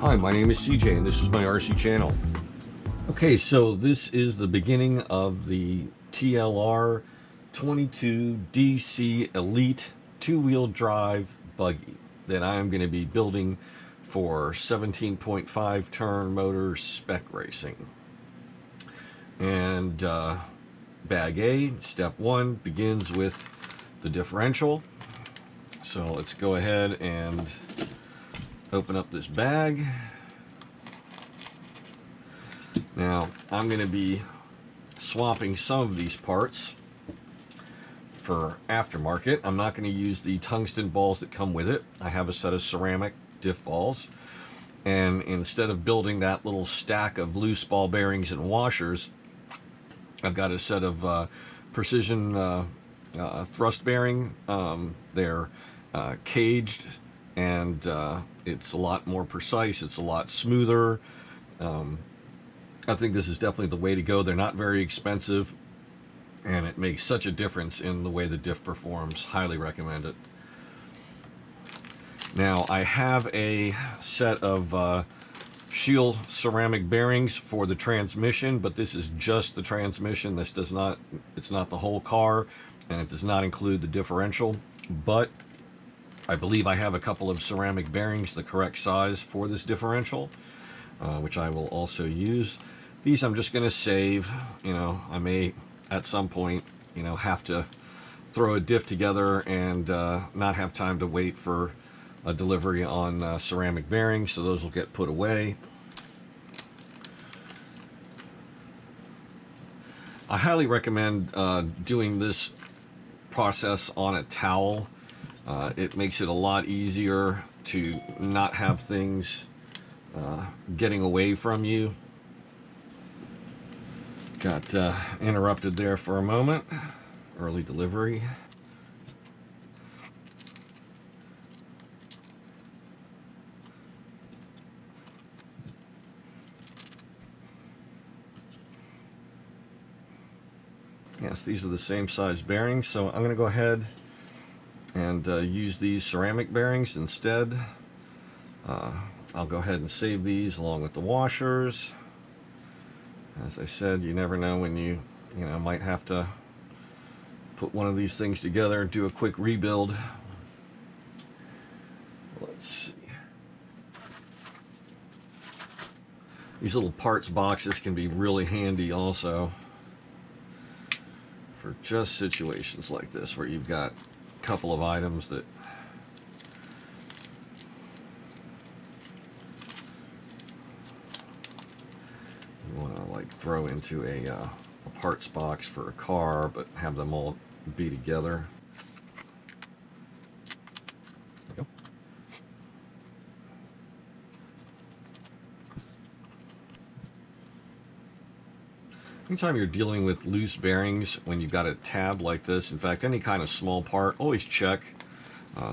Hi, my name is CJ and this is my RC channel. Okay, so this is the beginning of the TLR 22DC Elite two-wheel drive buggy that I'm going to be building for 17.5 turn motor spec racing. And bag A, step one, begins with the differential. So let's go ahead and open up this bag. Now I'm going to be swapping some of these parts for aftermarket. I'm not going to use the tungsten balls that come with it. I have a set of ceramic diff balls, and instead of building that little stack of loose ball bearings and washers, I've got a set of precision thrust bearing. They're caged, and it's a lot more precise, it's a lot smoother. I think this is definitely the way to go. They're not very expensive, and it makes such a difference in the way the diff performs. Highly recommend it. Now I have a set of Shield ceramic bearings for the transmission, but this is just the transmission. This does not, it's not the whole car, and it does not include the differential, but I believe I have a couple of ceramic bearings the correct size for this differential, which I will also use. These I'm just going to save. You know, I may at some point, you know, have to throw a diff together and not have time to wait for a delivery on ceramic bearings, so those will get put away. I highly recommend doing this process on a towel. It makes it a lot easier to not have things getting away from you. Got interrupted there for a moment. Early delivery. Yes, these are the same size bearings, so I'm going to go ahead and use these ceramic bearings instead. I'll go ahead and save these along with the washers. As I said, you never know when you might have to put one of these things together and do a quick rebuild. Let's see. These little parts boxes can be really handy also for just situations like this where you've got a couple of items that you want to like throw into a parts box for a car, but have them all be together. There we go. Anytime you're dealing with loose bearings, when you've got a tab like this, in fact, any kind of small part, always check.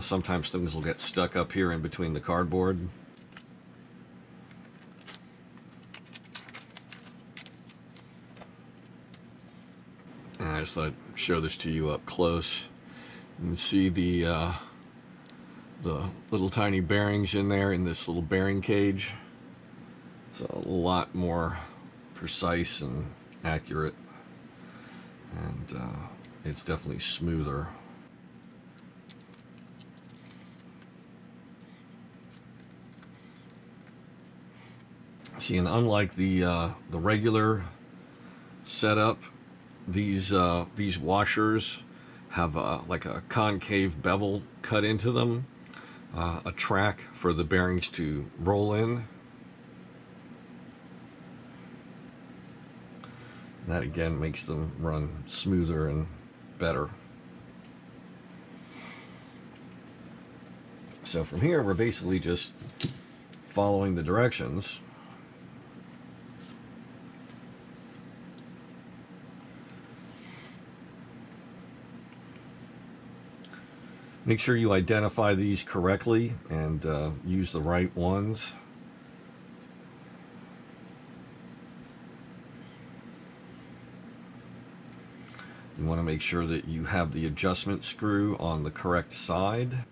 Sometimes things will get stuck up here in between the cardboard. And I just thought I'd show this to you up close. You can see the little tiny bearings in there in this little bearing cage. It's a lot more precise and accurate, and it's definitely smoother. See, and unlike the regular setup, these washers have like a concave bevel cut into them, a track for the bearings to roll in. That again makes them run smoother and better. So from here, we're basically just following the directions. Make sure you identify these correctly and use the right ones. You want to make sure that you have the adjustment screw on the correct side.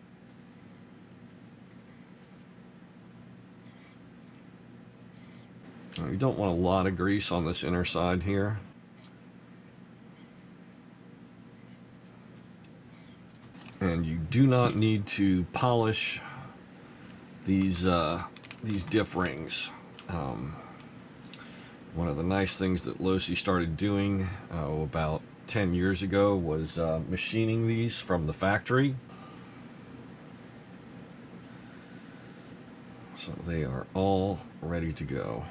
You don't want a lot of grease on this inner side here. And you do not need to polish these diff rings. One of the nice things that Losi started doing about 10 years ago was machining these from the factory. So they are all ready to go.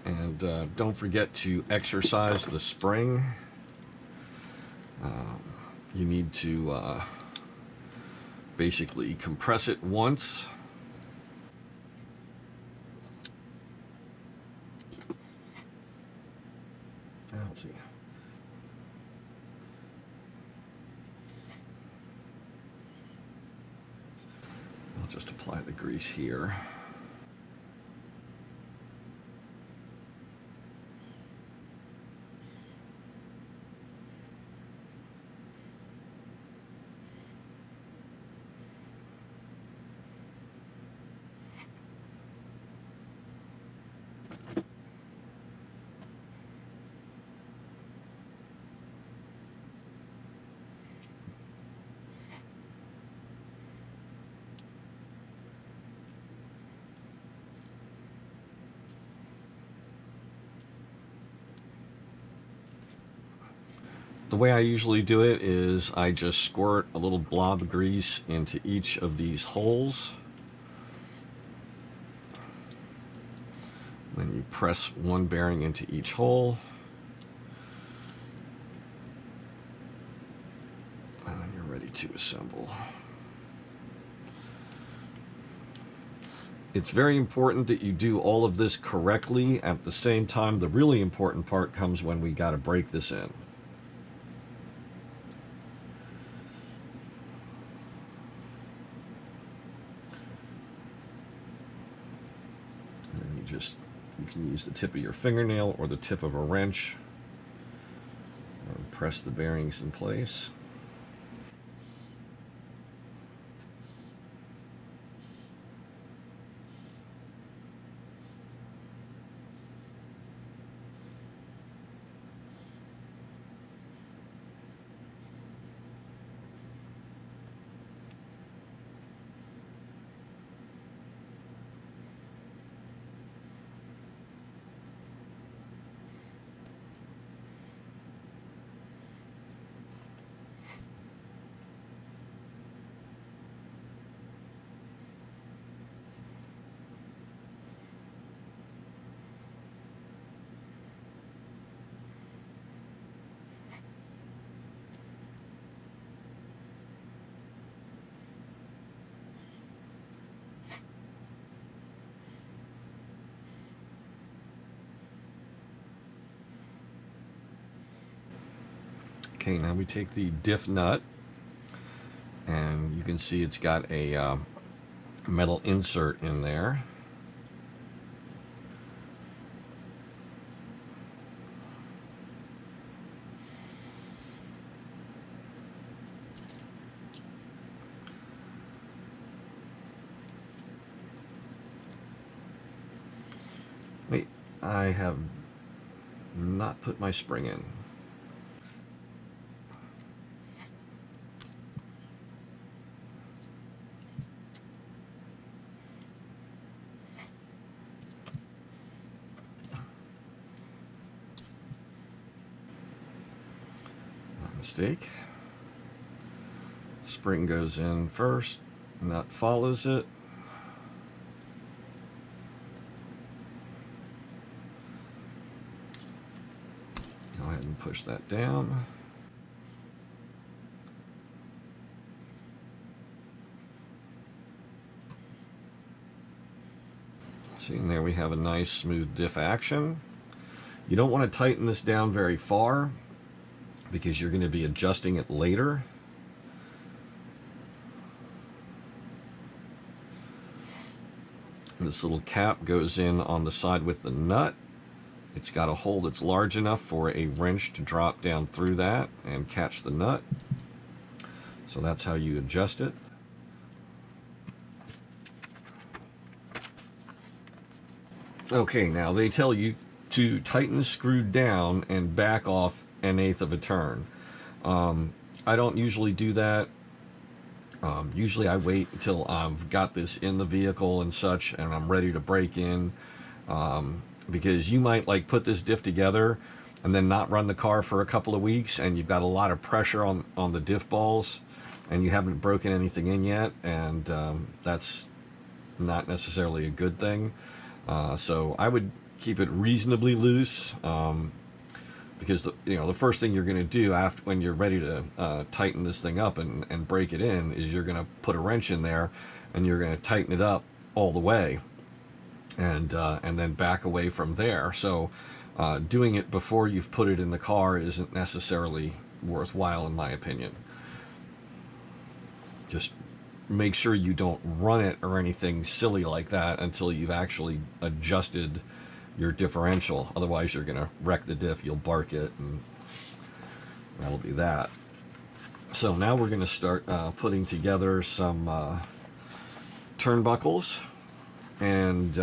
And don't forget to exercise the spring. You need to basically compress it once. Let's see. I'll just apply the grease here. The way I usually do it is I just squirt a little blob of grease into each of these holes. Then you press one bearing into each hole. And then you're ready to assemble. It's very important that you do all of this correctly. At the same time, the really important part comes when we got to break this in. You can use the tip of your fingernail or the tip of a wrench and press the bearings in place. Okay, now we take the diff nut, and you can see it's got a metal insert in there. Wait, I have not put my spring in. Mistake. Spring goes in first, nut follows it. Go ahead and push that down. See, and there we have a nice smooth diff action. You don't want to tighten this down very far because you're going to be adjusting it later. This little cap goes in on the side with the nut. It's got a hole that's large enough for a wrench to drop down through that and catch the nut. So that's how you adjust it. Okay, now they tell you to tighten the screw down and back off 1/8 of a turn. I don't usually do that. Usually I wait until I've got this in the vehicle and such and I'm ready to break in, because you might like put this diff together and then not run the car for a couple of weeks and you've got a lot of pressure on the diff balls and you haven't broken anything in yet, and that's not necessarily a good thing. So I would keep it reasonably loose, because the first thing you're going to do after when you're ready to tighten this thing up and break it in is you're going to put a wrench in there and you're going to tighten it up all the way, and then back away from there. So doing it before you've put it in the car isn't necessarily worthwhile in my opinion. Just make sure you don't run it or anything silly like that until you've actually adjusted your differential. Otherwise you're gonna wreck the diff. You'll bark it and that'll be that. So now we're gonna start putting together some turnbuckles, and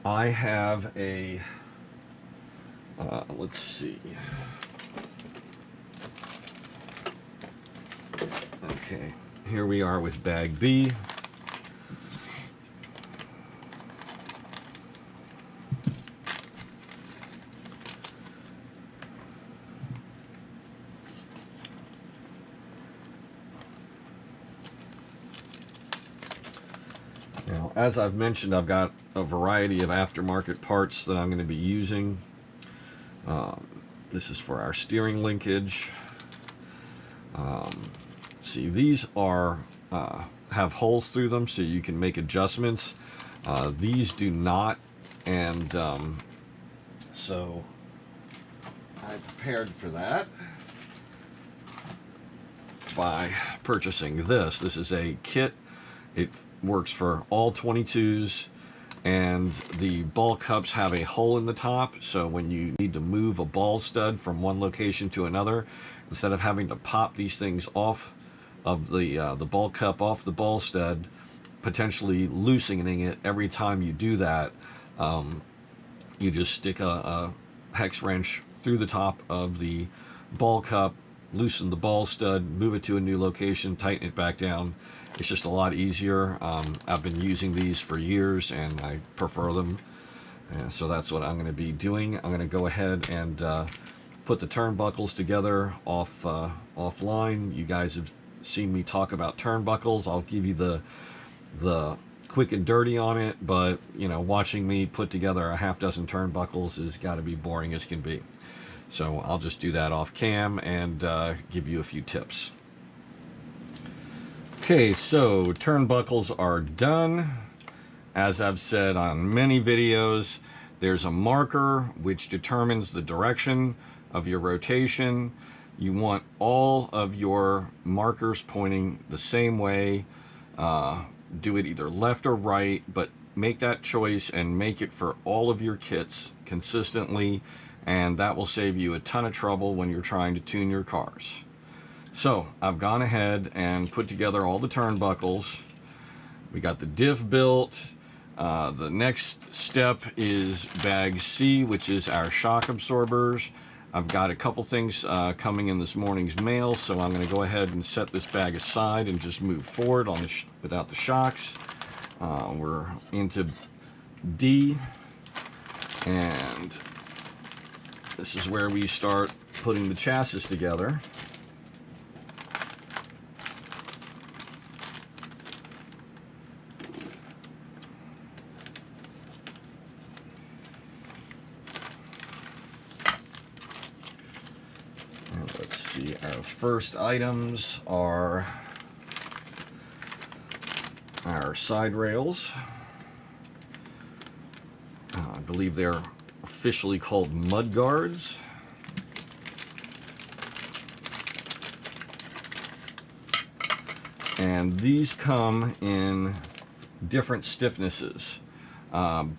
I have a let's see. Okay, here we are with bag B. Now, as I've mentioned, I've got a variety of aftermarket parts that I'm going to be using. This is for our steering linkage. See, these are have holes through them so you can make adjustments. These do not, and so I prepared for that by purchasing this. This is a kit. It works for all 22s, and the ball cups have a hole in the top, so when you need to move a ball stud from one location to another, instead of having to pop these things off of the ball cup off the ball stud, potentially loosening it every time you do that, you just stick a hex wrench through the top of the ball cup, loosen the ball stud, move it to a new location, tighten it back down. It's just a lot easier. I've been using these for years and I prefer them, and so that's what I'm going to be doing. I'm going to go ahead and put the turnbuckles together offline. You guys have seen me talk about turnbuckles. I'll give you the quick and dirty on it, but watching me put together a half dozen turnbuckles has got to be boring as can be. So I'll just do that off cam and give you a few tips. Okay, so turnbuckles are done. As I've said on many videos, there's a marker which determines the direction of your rotation. You want all of your markers pointing the same way. Do it either left or right, but make that choice and make it for all of your kits consistently, and that will save you a ton of trouble when you're trying to tune your cars. So I've gone ahead and put together all the turnbuckles. We got the diff built. The next step is bag C, which is our shock absorbers. I've got a couple things coming in this morning's mail, so I'm going to go ahead and set this bag aside and just move forward on without the shocks. We're into D, and this is where we start putting the chassis together. Our first items are our side rails. I believe they're officially called mud guards. And these come in different stiffnesses.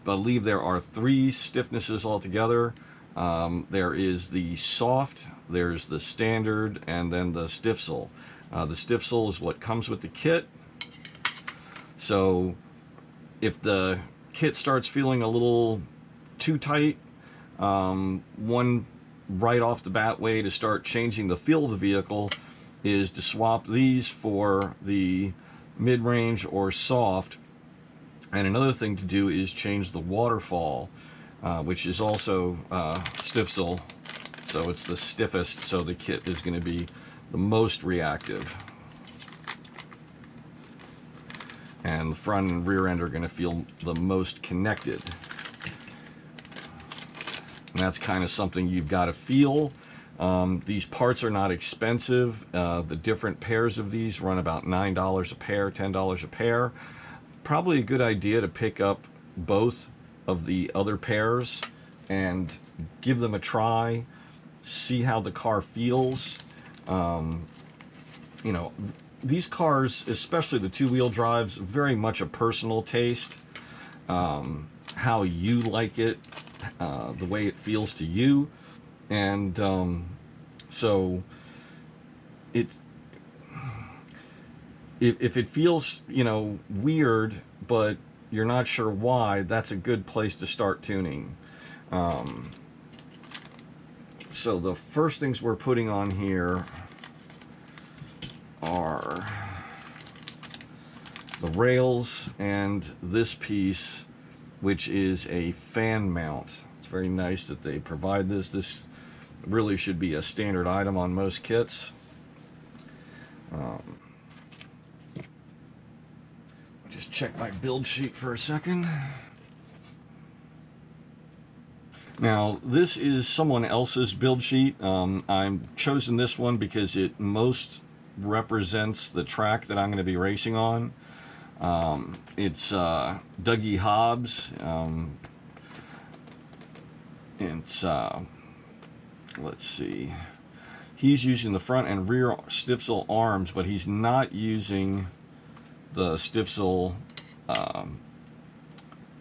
Believe there are 3 stiffnesses altogether. There is the soft, there's the standard, and then the stiff sole. The stiff sole is what comes with the kit. So if the kit starts feeling a little too tight, one right off the bat way to start changing the feel of the vehicle is to swap these for the mid-range or soft. And another thing to do is change the waterfall, which is also stiff sole. So it's the stiffest, so the kit is going to be the most reactive. And the front and rear end are going to feel the most connected. And that's kind of something you've got to feel. These parts are not expensive. The different pairs of these run about $9 a pair, $10 a pair. Probably a good idea to pick up both of the other pairs and give them a try, see how the car feels. You know, these cars, especially the 2-wheel drives, very much a personal taste. How you like it, the way it feels to you. And so it's, if it feels, you know, weird, but you're not sure why, that's a good place to start tuning. So the first things we're putting on here are the rails and this piece, which is a fan mount. It's very nice that they provide this. This really should be a standard item on most kits. Just check my build sheet for a second. Now, this is someone else's build sheet. I've chosen this one because it most represents the track that I'm going to be racing on. It's Dougie Hobbs. It's let's see. He's using the front and rear stiff sole arms, but he's not using the stiff sole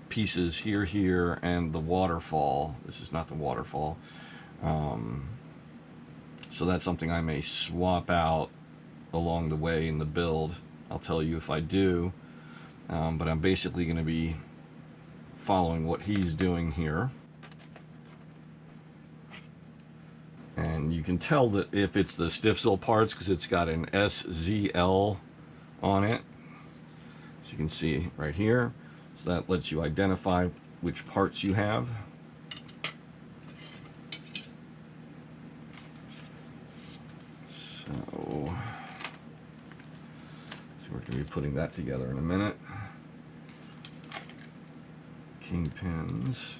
pieces here, and the waterfall. This is not the waterfall. So that's something I may swap out along the way in the build. I'll tell you if I do. But I'm basically going to be following what he's doing here. And you can tell that if it's the stiff sole parts because it's got an SZL on it. So you can see right here. So that lets you identify which parts you have. So we're going to be putting that together in a minute. Kingpins.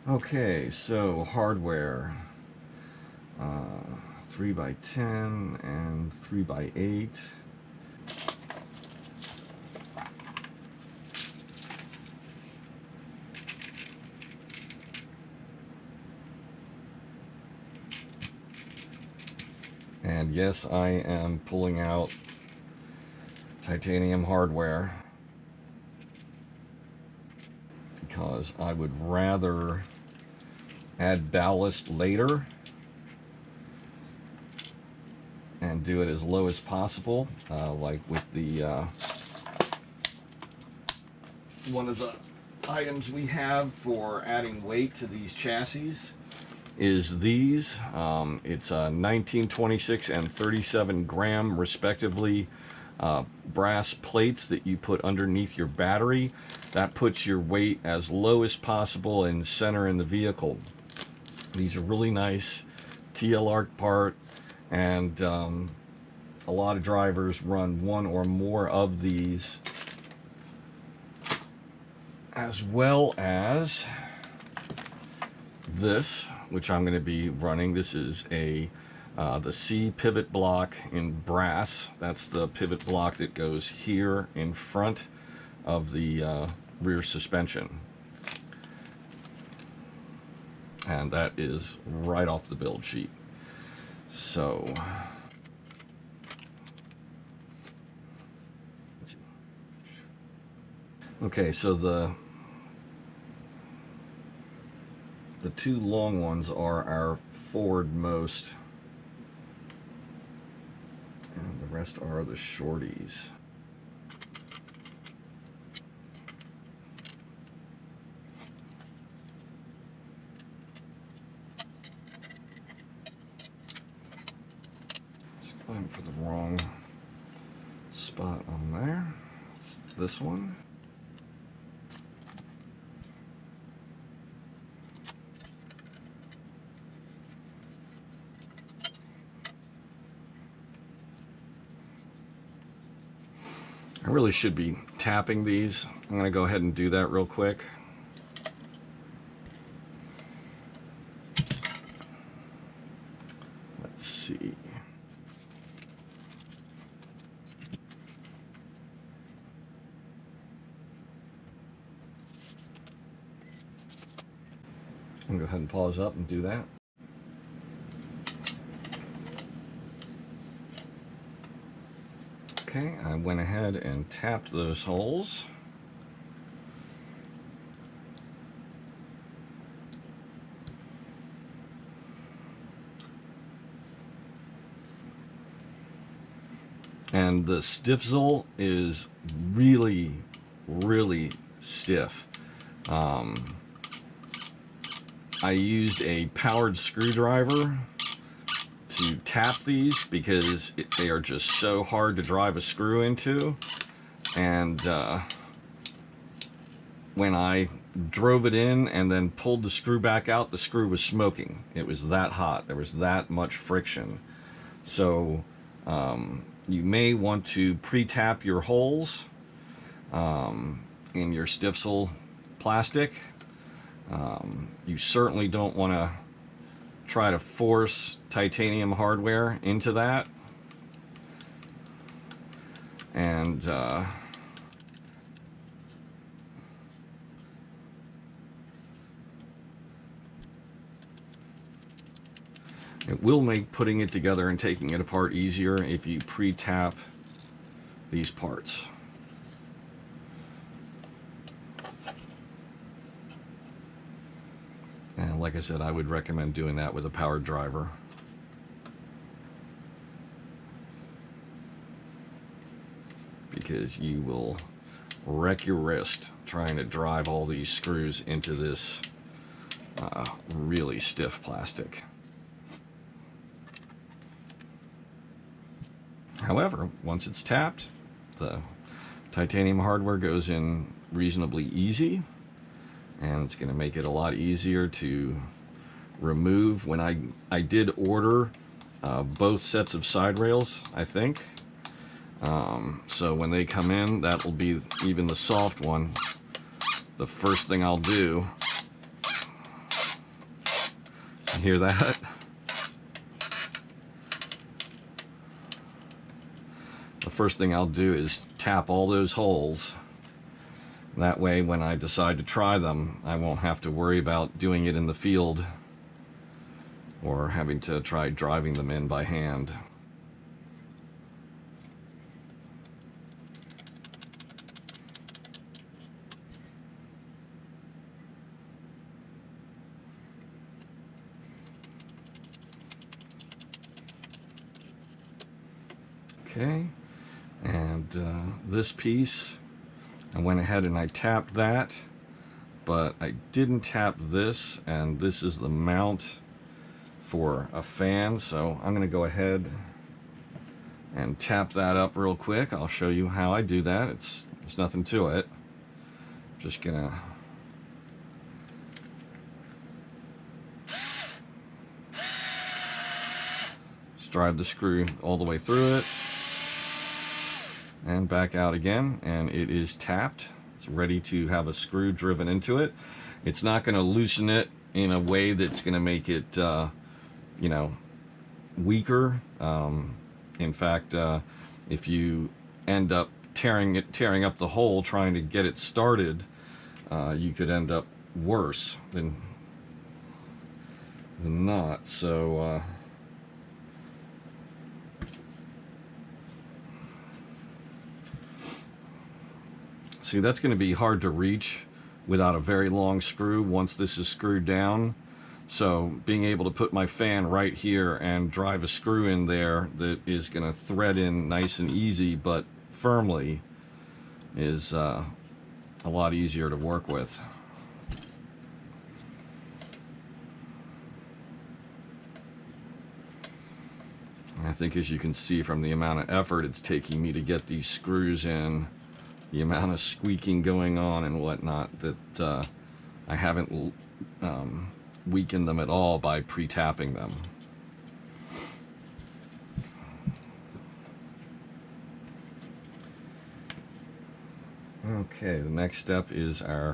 Okay, so hardware. 3x10 and 3x8. And yes, I am pulling out titanium hardware because I would rather add ballast later and do it as low as possible, like with the one of the items we have for adding weight to these chassis is these. It's 19, 26, and 37 gram respectively brass plates that you put underneath your battery. That puts your weight as low as possible and center in the vehicle. These are really nice TLR part, and a lot of drivers run one or more of these, as well as this, which I'm going to be running. This is a the C pivot block in brass. That's the pivot block that goes here in front of the rear suspension. And that is right off the build sheet. So let's Okay, so the two long ones are our forward-most, and the rest are the shorties. Just going for the wrong spot on there. It's this one. I really should be tapping these. I'm going to go ahead and do that real quick. Let's see. I'm going to go ahead and pause up and do that. Okay, I went ahead and tapped those holes. And the stiffsel is really, really stiff. I used a powered screwdriver to tap these because they are just so hard to drive a screw into, and when I drove it in and then pulled the screw back out, the screw was smoking. It was that hot. There was that much friction. So you may want to pre-tap your holes in your stiffsel plastic. You certainly don't want to try to force titanium hardware into that. And it will make putting it together and taking it apart easier if you pre-tap these parts. And like I said, I would recommend doing that with a powered driver. Because you will wreck your wrist trying to drive all these screws into this really stiff plastic. However, once it's tapped, the titanium hardware goes in reasonably easy, and it's going to make it a lot easier to remove. When I did order both sets of side rails, I think. So when they come in, that will be even the soft one. The first thing I'll do, you hear that? The first thing I'll do is tap all those holes. That way, when I decide to try them, I won't have to worry about doing it in the field or having to try driving them in by hand. Okay, and this piece, I went ahead and I tapped that, but I didn't tap this, and this is the mount for a fan, so I'm going to go ahead and tap that up real quick. I'll show you how I do that. There's nothing to it. Just gonna drive the screw all the way through it and back out again, and it is tapped. It's ready to have a screw driven into it. It's not going to loosen it in a way that's going to make it you know, weaker. In fact, if you end up tearing up the hole trying to get it started, you could end up worse than not. So See, that's going to be hard to reach without a very long screw once this is screwed down. So being able to put my fan right here and drive a screw in there that is going to thread in nice and easy but firmly is a lot easier to work with. I think, as you can see from the amount of effort it's taking me to get these screws in, the amount of squeaking going on and whatnot, that I haven't weakened them at all by pre-tapping them. Okay, the next step is our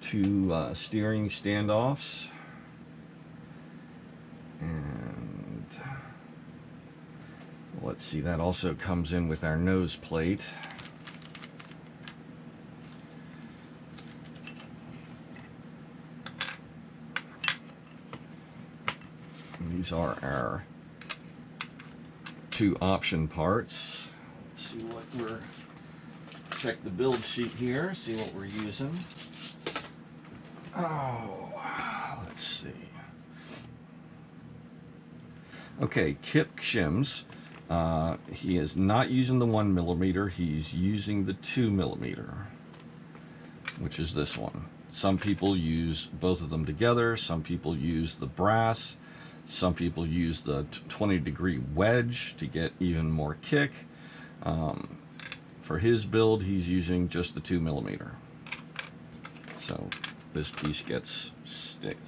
two steering standoffs. And let's see, that also comes in with our nose plate. And these are our two option parts. Let's see what we're... Check the build sheet here, see what we're using. Oh, let's see. Okay, Kip Shims. He is not using the 1mm, he's using the 2mm, which is this one. Some people use both of them together, some people use the brass, some people use the 20-degree wedge to get even more kick. For his build, he's using just the 2mm. So this piece gets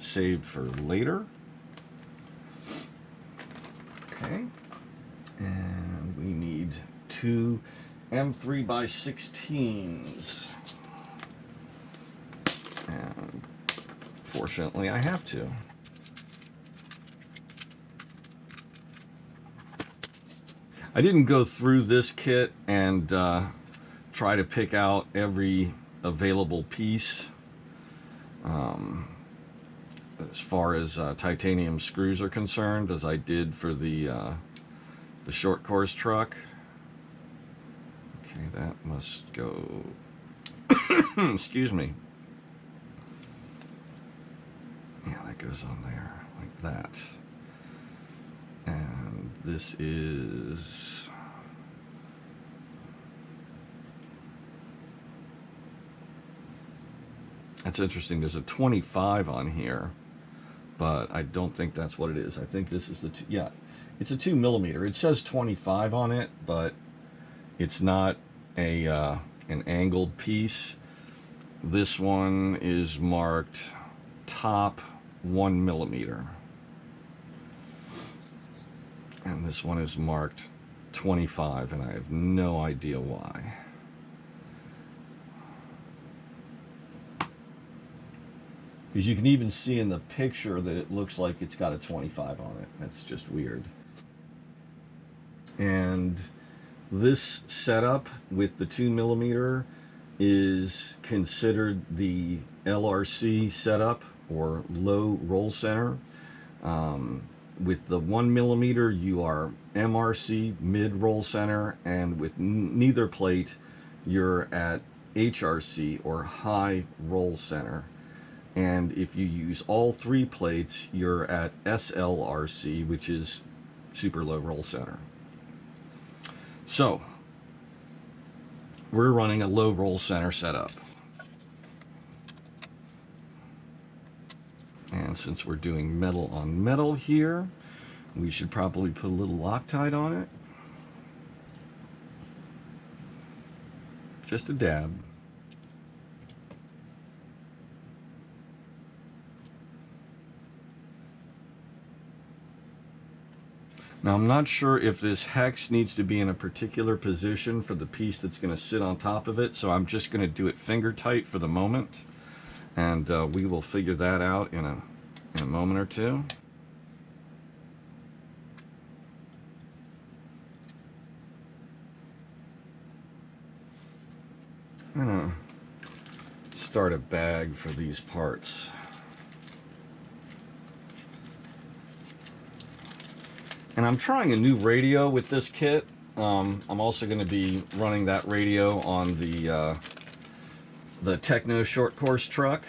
saved for later. Okay. And we need two M3x16s. And fortunately, I have to. I didn't go through this kit and try to pick out every available piece as far as titanium screws are concerned, as I did for the short course truck. Okay, that must go. Excuse me. Yeah, that goes on there like that. And this is... That's interesting. There's a 25 on here, but I don't think that's what it is. I think this is the yeah, it's a 2mm. It says 25 on it, but it's not a an angled piece. This one is marked top 1mm. And this one is marked 25, and I have no idea why. Because you can even see in the picture that it looks like it's got a 25 on it. That's just weird. And this setup with the 2mm is considered the LRC setup, or low roll center. With the 1mm, you are MRC, mid roll center, and with neither plate, you're at HRC, or high roll center. And if you use all three plates, you're at SLRC, which is super low roll center. So, we're running a low roll center setup. And since we're doing metal on metal here, we should probably put a little Loctite on it. Just a dab. Now, I'm not sure if this hex needs to be in a particular position for the piece that's going to sit on top of it, so I'm just going to do it finger tight for the moment, and we will figure that out in a moment or two. I'm going to start a bag for these parts. And I'm trying a new radio with this kit. I'm also going to be running that radio on the the Techno short course truck.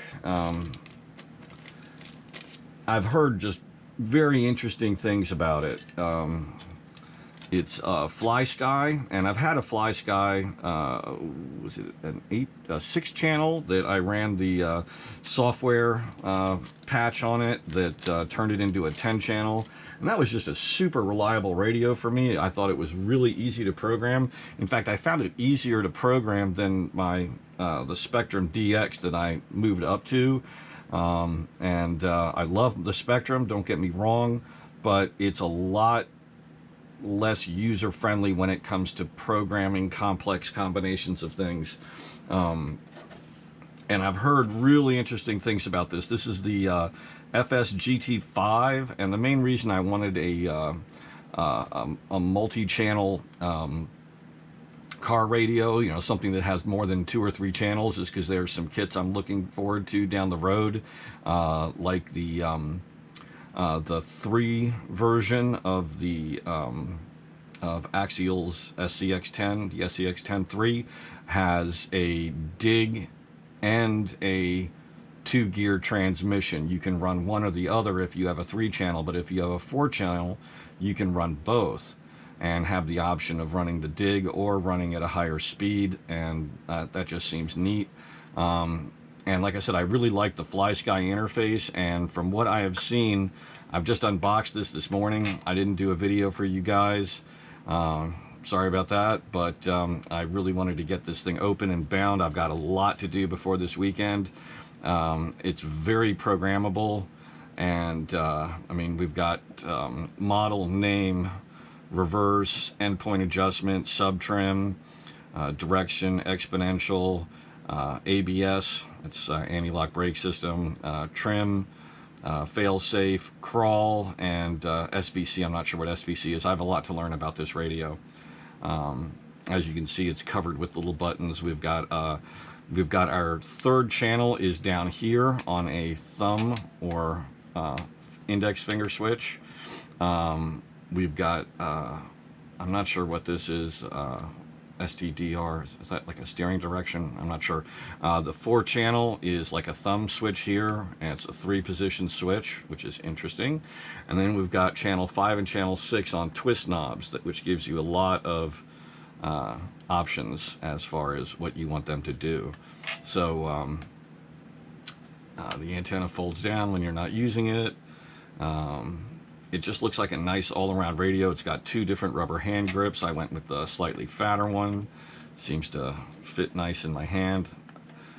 I've heard just very interesting things about it. It's Fly Sky, and I've had a Fly Sky, was it a 6-channel that I ran the software patch on it that turned it into a 10-channel. And that was just a super reliable radio for me. I thought it was really easy to program. In fact, I found it easier to program than my the Spectrum DX that I moved up to. I love the Spectrum, don't get me wrong, but it's a lot less user-friendly when it comes to programming complex combinations of things. And I've heard really interesting things about this. This is the FS-GT5, and the main reason I wanted a multi-channel car radio, you know, something that has more than 2 or 3 channels, is because there's some kits I'm looking forward to down the road, like the 3 version of the of Axial's SCX10. The SCX10 3 has a dig and a 2-gear transmission. You can run one or the other if you have a 3-channel, but if you have a 4-channel, you can run both and have the option of running the dig or running at a higher speed, and that just seems neat. And like I said, I really like the Fly Sky interface, and from what I have seen, I've just unboxed this morning. I didn't do a video for you guys. Sorry about that, but I really wanted to get this thing open and bound. I've got a lot to do before this weekend. It's very programmable, and I mean, we've got model, name, reverse, endpoint adjustment, sub-trim, direction, exponential, ABS, it's anti-lock brake system, trim, fail-safe, crawl, and SVC. I'm not sure what SVC is. I have a lot to learn about this radio. As you can see, it's covered with little buttons. We've got our 3rd channel is down here on a thumb or index finger switch. We've got, I'm not sure what this is, STDR, is that like a steering direction? I'm not sure. The 4-channel is like a thumb switch here, and it's a 3-position switch, which is interesting. And then we've got channel 5 and channel 6 on twist knobs, which gives you a lot of options as far as what you want them to do. So the antenna folds down when you're not using it. It just looks like a nice all-around radio. It's got 2 different rubber hand grips. I went with the slightly fatter one. Seems to fit nice in my hand.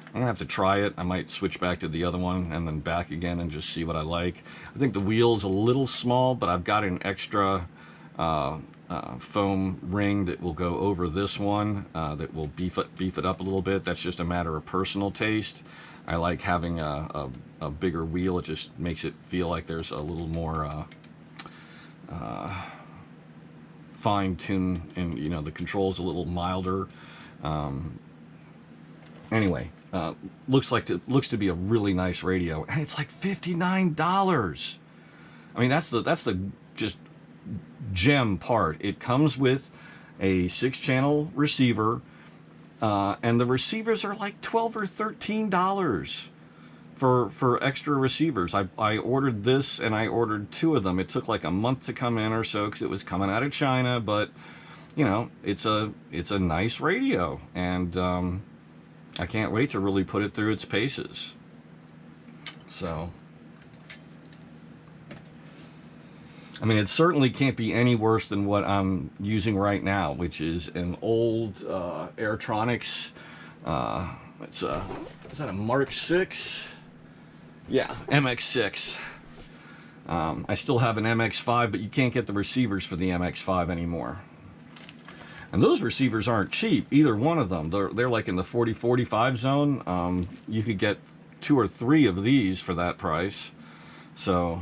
I'm gonna have to try it. I might switch back to the other one and then back again and just see what I like. I think the wheel's a little small, but I've got an extra foam ring that will go over this one that will beef it up a little bit. That's just a matter of personal taste. I like having a bigger wheel. It just makes it feel like there's a little more fine-tune, and you know, the control's a little milder. Anyway, looks to be a really nice radio, and it's like $59. I mean, that's the just gem part. It comes with a 6-channel receiver, and the receivers are like $12 or $13 for extra receivers. I ordered this, and I ordered 2 of them. It took like a month to come in or so because it was coming out of China, but you know, it's a nice radio, and I can't wait to really put it through its paces. So I mean, it certainly can't be any worse than what I'm using right now, which is an old Airtronics. Is that a Mark 6? Yeah, MX6. I still have an MX5, but you can't get the receivers for the MX5 anymore. And those receivers aren't cheap, either one of them. They're like in the 40-45 zone. You could get 2 or 3 of these for that price. So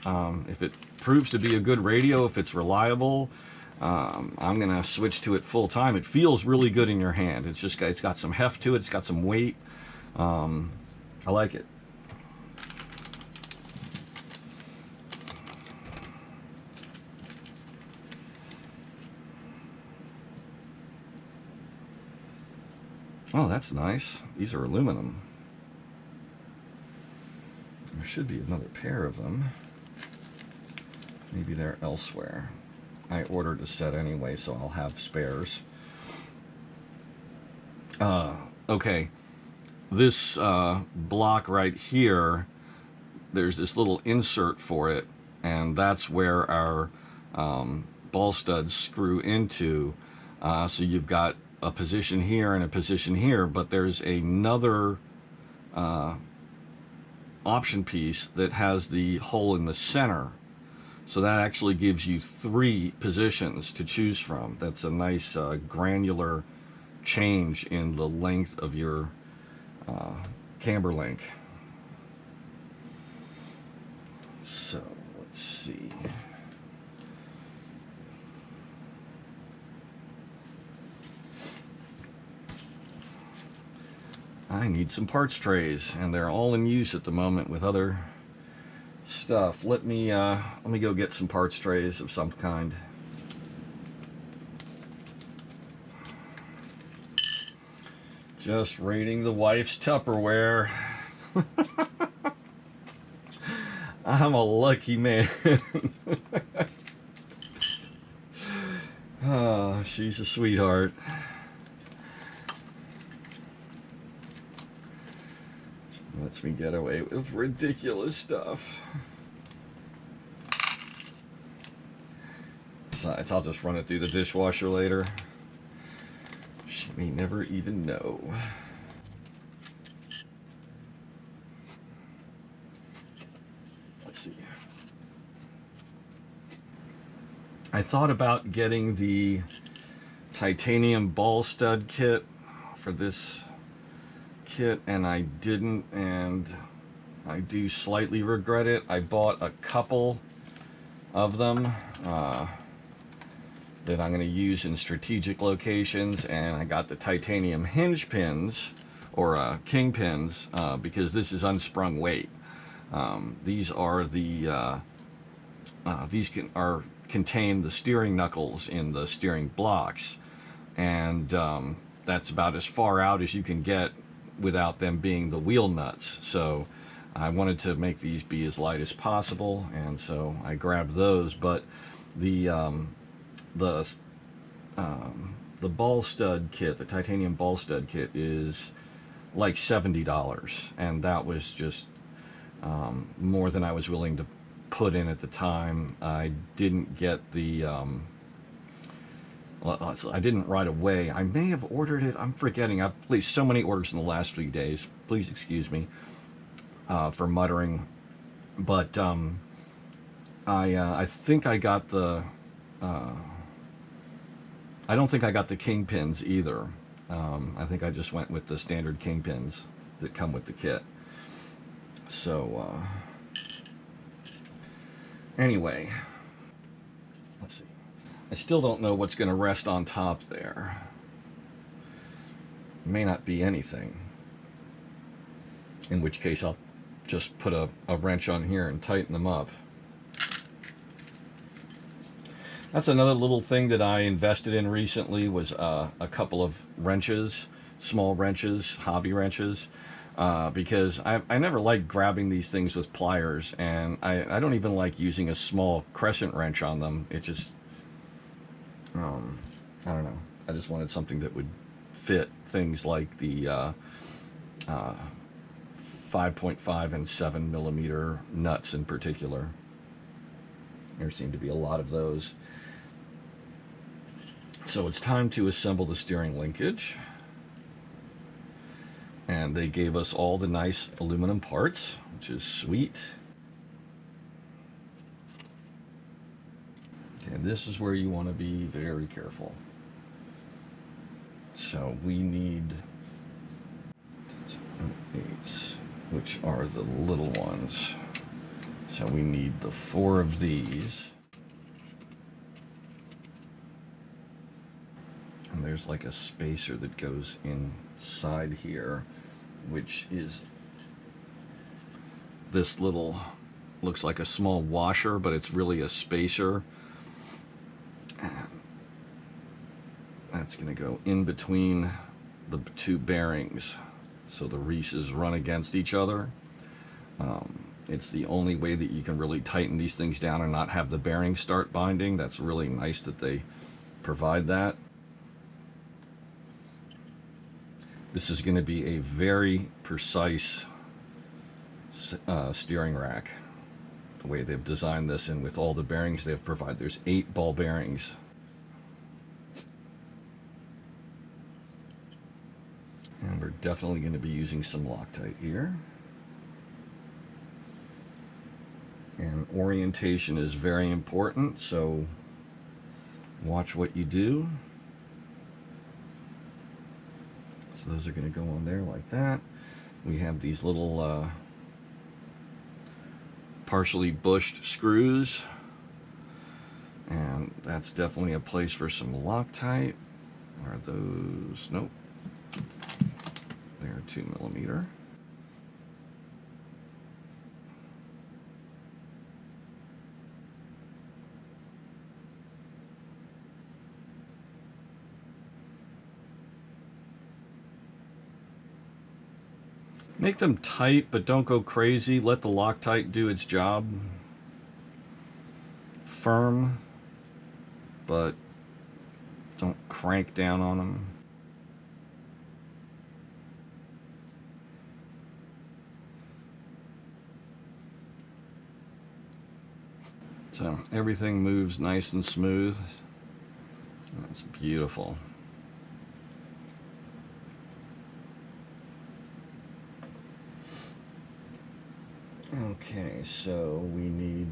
if it proves to be a good radio, if it's reliable, I'm gonna switch to it full time. It feels really good in your hand. It's got some heft to it. It's got some weight. I like it. Oh, that's nice. These are aluminum. There should be another pair of them. Maybe they're elsewhere. I ordered a set anyway, so I'll have spares. Okay. This block right here, there's this little insert for it, and that's where our ball studs screw into. So you've got a position here and a position here, but there's another option piece that has the hole in the center. So that actually gives you 3 positions to choose from. That's a nice granular change in the length of your camber link. So let's see. I need some parts trays, and they're all in use at the moment with other stuff. Let me go get some parts trays of some kind. Just raiding the wife's Tupperware. I'm a lucky man. Oh, she's a sweetheart. Lets me get away with ridiculous stuff. Besides, I'll just run it through the dishwasher later. She may never even know. Let's see. I thought about getting the titanium ball stud kit for this kit, and I didn't, and I do slightly regret it. I bought a couple of them that I'm going to use in strategic locations, and I got the titanium hinge pins, or king pins, because this is unsprung weight. These are the contain the steering knuckles in the steering blocks, and that's about as far out as you can get without them being the wheel nuts. So I wanted to make these be as light as possible, and so I grabbed those. But the ball stud kit, the titanium ball stud kit, is like $70, and that was just more than I was willing to put in at the time. I didn't get the I didn't right away. I may have ordered it. I'm forgetting. I've placed so many orders in the last few days. Please excuse me for muttering. But I think I got the I don't think I got the kingpins either. I think I just went with the standard kingpins that come with the kit. So anyway, let's see. I still don't know what's going to rest on top there. May not be anything. In which case I'll just put a wrench on here and tighten them up. That's another little thing that I invested in recently, was a couple of wrenches, small wrenches, hobby wrenches, because I never liked grabbing these things with pliers, and I don't even like using a small crescent wrench on them. It just, I don't know. I just wanted something that would fit things like the 5.5 and 7 millimeter nuts in particular. There seem to be a lot of those. So it's time to assemble the steering linkage. And they gave us all the nice aluminum parts, which is sweet. And this is where you want to be very careful. So we need 8s, which are the little ones. So we need the 4 of these. And there's like a spacer that goes inside here, which is this little, looks like a small washer, but it's really a spacer. And that's going to go in between the two bearings so the Reeses run against each other. It's the only way that you can really tighten these things down and not have the bearings start binding. That's really nice that they provide that. This is going to be a very precise steering rack, the way they've designed this, and with all the bearings they've provided. There's 8 ball bearings. And we're definitely going to be using some Loctite here. And orientation is very important, so watch what you do. So those are going to go on there like that. We have these little partially bushed screws, and that's definitely a place for some Loctite. Are those? Nope. They're 2mm. Make them tight, but don't go crazy. Let the Loctite do its job. Firm, but don't crank down on them. So everything moves nice and smooth. That's beautiful. Okay, so we need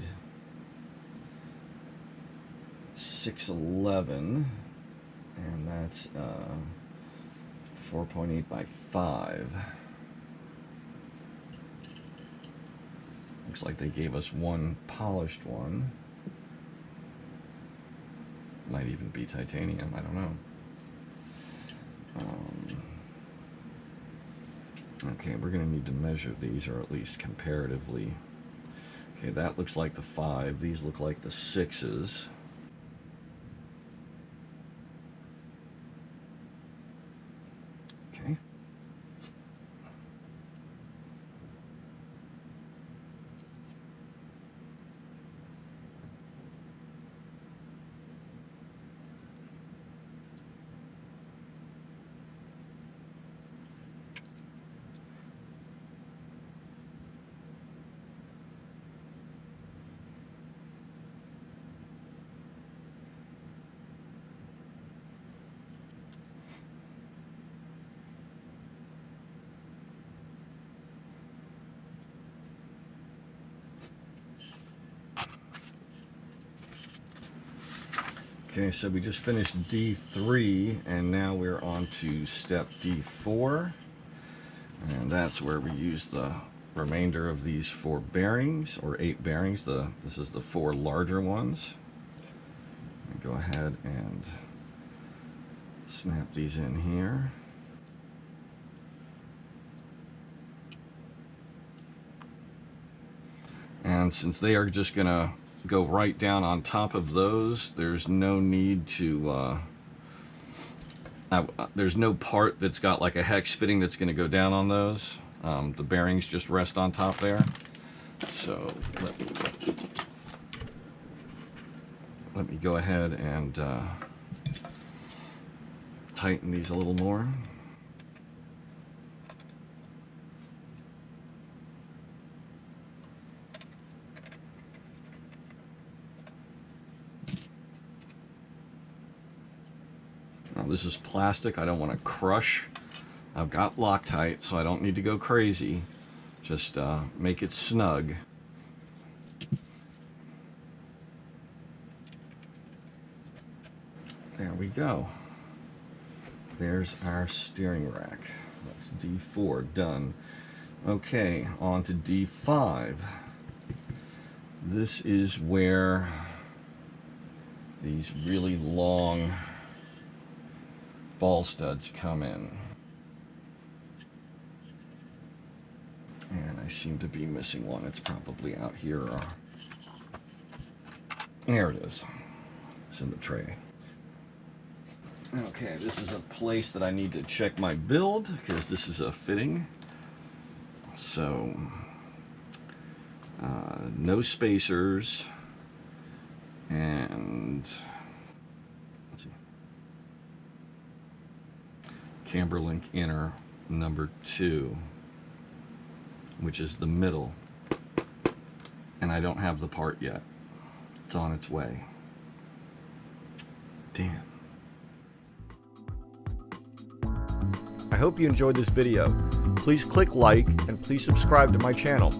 611, and that's 4.8 by 5. Looks like they gave us one polished one. Might even be titanium, I don't know. Okay, we're going to need to measure these, or at least comparatively. Okay, that looks like the 5. These look like the 6s. Okay. Okay, so we just finished D3, and now we're on to step D4, and that's where we use the remainder of these 4 bearings, or 8 bearings. This is the 4 larger ones. And go ahead and snap these in here. And since they are just going to go right down on top of those, there's no need to there's no part that's got like a hex fitting that's going to go down on those. The bearings just rest on top there. So let me go ahead and tighten these a little more. Now this is plastic. I don't want to crush. I've got Loctite, so I don't need to go crazy. Just make it snug. There we go. There's our steering rack. That's D4 done. Okay, on to D5. This is where these really long ball studs come in. And I seem to be missing one. It's probably out here. There it is. It's in the tray. Okay, this is a place that I need to check my build because this is a fitting. So, no spacers, and let's see, camber link inner number 2, which is the middle, and I don't have the part yet. It's on its way. Damn. I hope you enjoyed this video. Please click like and please subscribe to my channel.